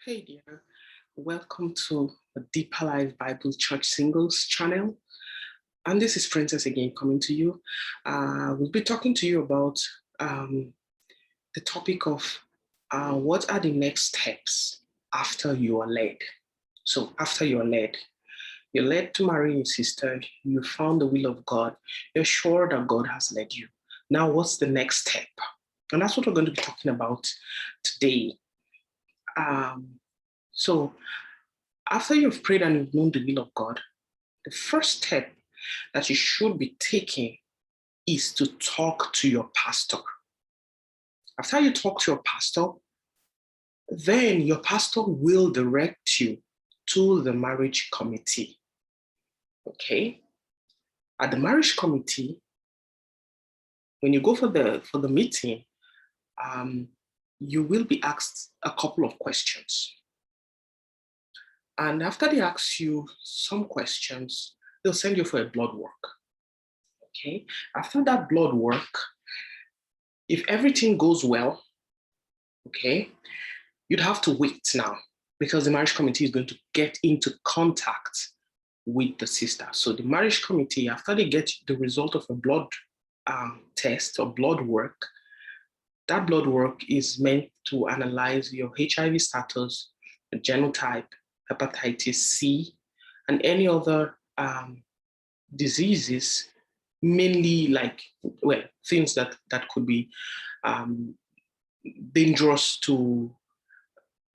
Hey dear, welcome to the Deeper Life Bible Church Singles channel. And this is Princess again coming to you. We'll be talking to you about the topic of what are the next steps after you are led. So after you're led to marry your sister, you found the will of God, you're sure that God has led you. Now, what's the next step? And that's what we're going to be talking about today. So after you've prayed and you've known the will of God, the first step that you should be taking is to talk to your pastor. After you talk to your pastor, then your pastor will direct you to the marriage committee. Okay? At the marriage committee, when you go for the meeting, you will be asked a couple of questions. And after they ask you some questions, they'll send you for a blood work. Okay? After that blood work, if everything goes well, okay, you'd have to wait now because the marriage committee is going to get into contact with the sister. So the marriage committee, after they get the result of a blood test or blood work, that blood work is meant to analyze your HIV status, the genotype, hepatitis C, and any other diseases, mainly things that could be dangerous to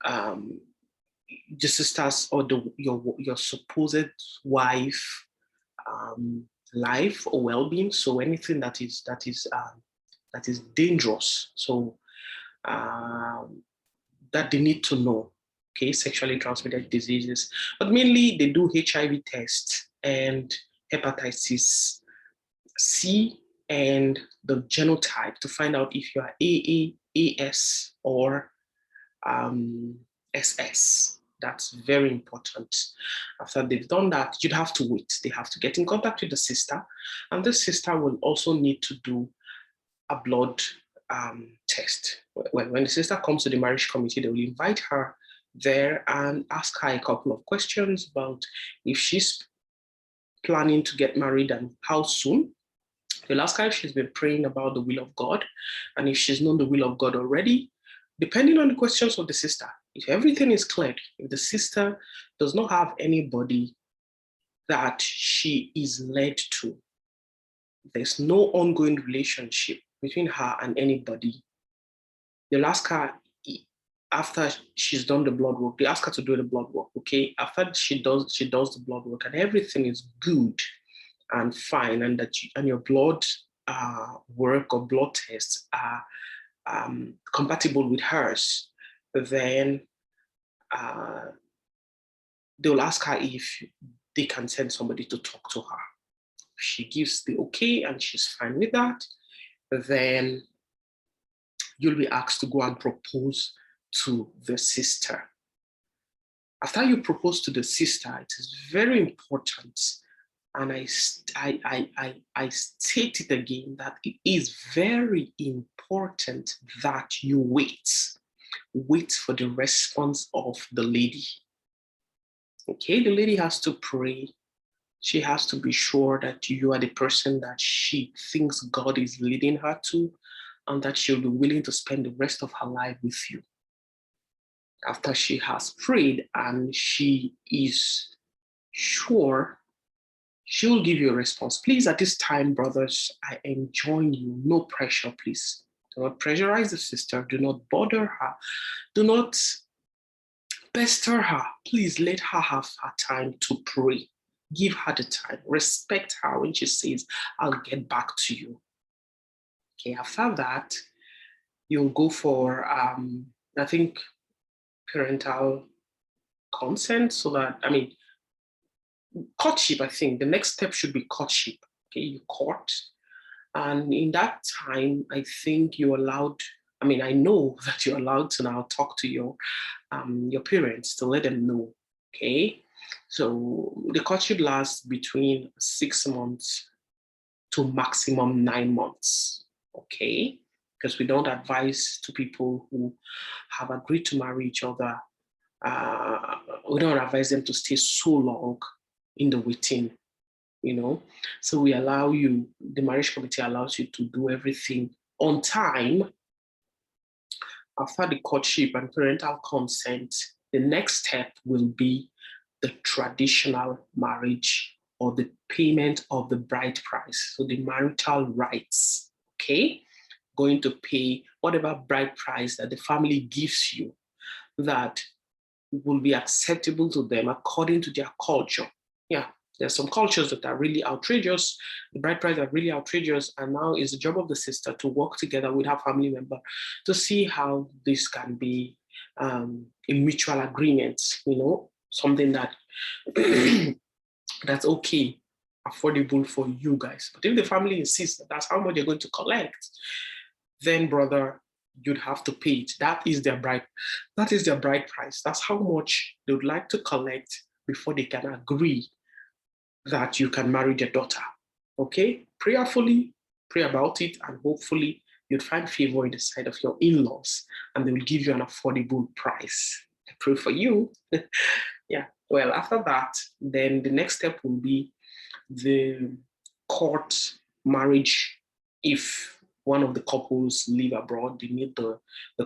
the sisters or your supposed wife life or well-being. So anything that is dangerous. So that they need to know. Okay, sexually transmitted diseases, but mainly they do HIV tests and hepatitis C and the genotype to find out if you are AA, AS, or SS. That's very important. After they've done that, you'd have to wait. They have to get in contact with the sister, and the sister will also need to do a blood test. When the sister comes to the marriage committee, they will invite her there and ask her a couple of questions about if she's planning to get married and how soon. They'll ask her if she's been praying about the will of God and if she's known the will of God already, depending on the questions of the sister. If everything is cleared, if the sister does not have anybody that she is led to, there's no ongoing relationship between her and anybody, they'll ask her after she's done the blood work, they ask her to do the blood work, okay? After she does the blood work and everything is good and fine, and your blood work or blood tests are compatible with hers, then they'll ask her if they can send somebody to talk to her. If she gives the okay and she's fine with that, then you'll be asked to go and propose to the sister. After you propose to the sister, it is very important, and I state it again, that it is very important that you wait for the response of the lady. Okay, the lady has to pray. She has to be sure that you are the person that she thinks God is leading her to, and that she'll be willing to spend the rest of her life with you. After she has prayed and she is sure, she will give you a response. Please, at this time, brothers, I enjoin you, no pressure, please. Do not pressurize the sister. Do not bother her. Do not pester her. Please let her have her time to pray. Give her the time. Respect her when she says, I'll get back to you. Okay, after that, you'll go for, I think, parental consent, so that, courtship. I think the next step should be courtship. Okay, you court, and in that time, I think you're allowed. I know that you're allowed to now talk to your parents to let them know. Okay, so the courtship lasts between 6 months to maximum 9 months. Okay, because we don't advise to people who have agreed to marry each other we don't advise them to stay so long in the waiting, So we allow you, the marriage committee allows you to do everything on time. After the courtship and parental consent, the next step will be the traditional marriage or the payment of the bride price. So the marital rights, okay? Going to pay whatever bride price that the family gives you that will be acceptable to them according to their culture. Yeah, there's some cultures that are really outrageous. The bride price are really outrageous, and now it's the job of the sister to work together with her family member to see how this can be a mutual agreement, something that that's okay, affordable for you guys. But if the family insists that that's how much you're going to collect, then brother, you'd have to pay it. That is their bride price. That's how much they would like to collect before they can agree that you can marry their daughter. Okay? Prayerfully, pray about it, and hopefully you'd find favor in the sight of your in-laws, and they will give you an affordable price. I pray for you. Yeah. Well, after that, then the next step will be the court marriage. If one of the couples live abroad, they need the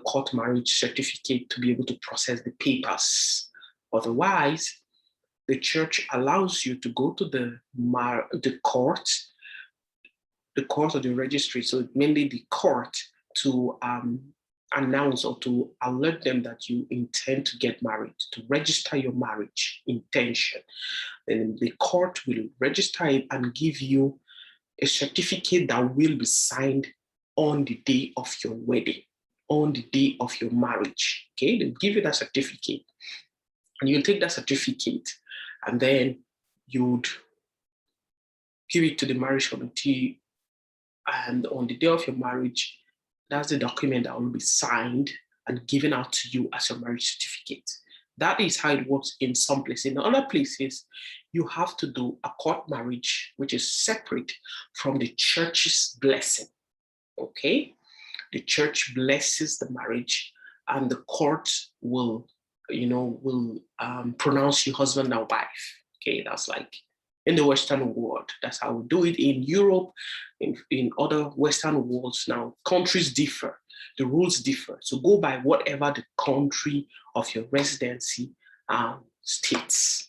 court marriage certificate to be able to process the papers. Otherwise, the church allows you to go to the court or the registry, so mainly the court, to announce or to alert them that you intend to get married, to register your marriage intention. Then the court will register it and give you a certificate that will be signed on the day of your wedding, on the day of your marriage. Okay, they'll give you that certificate, and you'll take that certificate, and then you'd give it to the marriage committee. And on the day of your marriage, that's the document that will be signed and given out to you as your marriage certificate. That is how it works in some places. In other places, you have to do a court marriage, which is separate from the church's blessing. Okay? The church blesses the marriage, and the court will pronounce you husband and wife. Okay, that's like in the Western world. That's how we do it in Europe, in other Western worlds. Now, countries differ, the rules differ. So go by whatever the country of your residency states.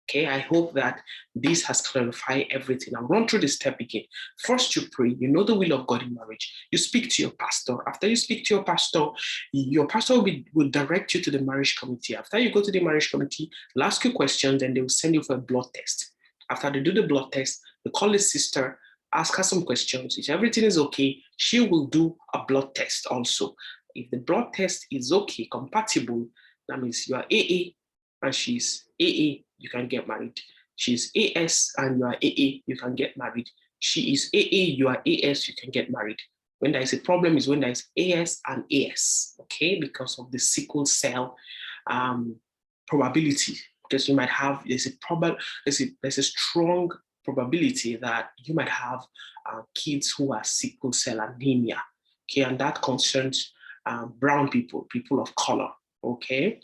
Okay, I hope that this has clarified everything. I'll run through the step again. First, you pray. You know the will of God in marriage. You speak to your pastor. After you speak to your pastor will direct you to the marriage committee. After you go to the marriage committee, they'll ask you questions, and they will send you for a blood test. After they do the blood test, they call his sister, ask her some questions. If everything is okay, she will do a blood test also. If the blood test is okay, compatible, that means you are AA and she's AA, you can get married. She's AS and you are AA, you can get married. She is AA, you are AS, you can get married. When there is a problem is when there is AS and AS, okay, because of the sickle cell probability. Because you might have, there's a strong probability that you might have kids who are sickle cell anemia, okay, and that concerns brown people of color, okay.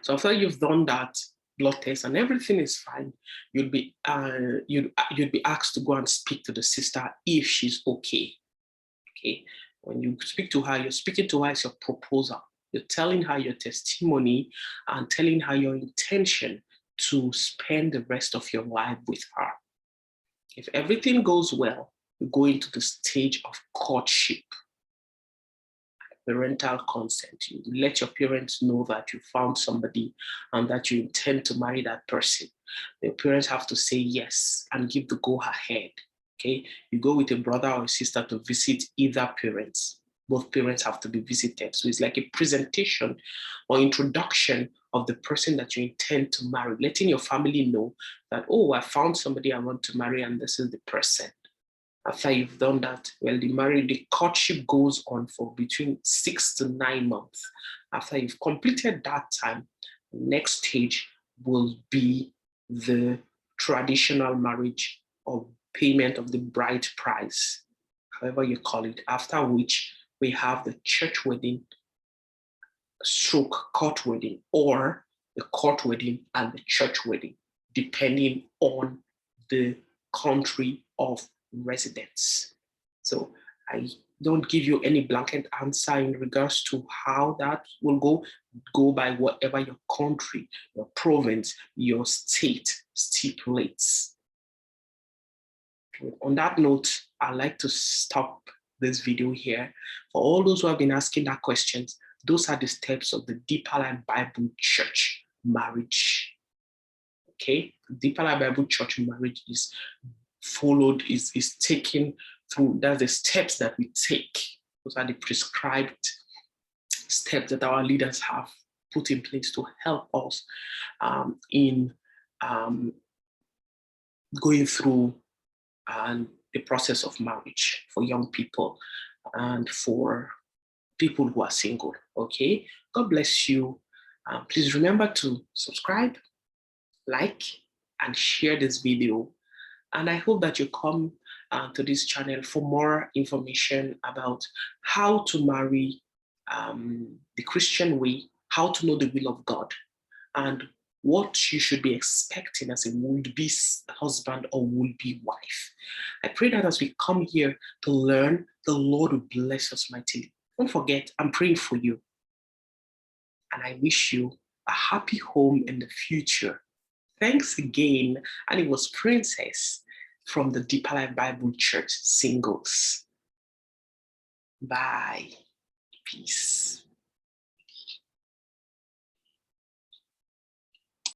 So after you've done that blood test and everything is fine, you'd be asked to go and speak to the sister if she's okay. Okay, when you speak to her, you're speaking to her as your proposal. You're telling her your testimony and telling her your intention to spend the rest of your life with her. If everything goes well, you go into the stage of courtship. Parental consent. You let your parents know that you found somebody and that you intend to marry that person. The parents have to say yes and give the go ahead. Okay, you go with a brother or a sister to visit either parents. Both parents have to be visited. So it's like a presentation or introduction of the person that you intend to marry, letting your family know that, oh, I found somebody I want to marry and this is the person. After you've done that, well, the courtship goes on for between 6 to 9 months. After you've completed that time, the next stage will be the traditional marriage or payment of the bride price, however you call it, after which we have the church wedding stroke court wedding, or the court wedding and the church wedding, depending on the country of residence. So I don't give you any blanket answer in regards to how that will go. Go by whatever your country, your province, your state stipulates. On that note, I'd like to stop this video here. For all those who have been asking that questions, those are the steps of the Deeper Life Bible Church marriage. Okay, Deeper Life Bible Church marriage is followed, is taken through. That's the steps that we take. Those are the prescribed steps that our leaders have put in place to help us in going through the process of marriage for young people and for people who are single. Okay, God bless you. Please remember to subscribe, like, and share this video. And I hope that you come to this channel for more information about how to marry the Christian way, how to know the will of God, and what you should be expecting as a would-be husband or would-be wife. I pray that as we come here to learn, the Lord will bless us mightily. Don't forget, I'm praying for you. And I wish you a happy home in the future. Thanks again. And it was Princess from the Deeper Life Bible Church Singles. Bye. Peace.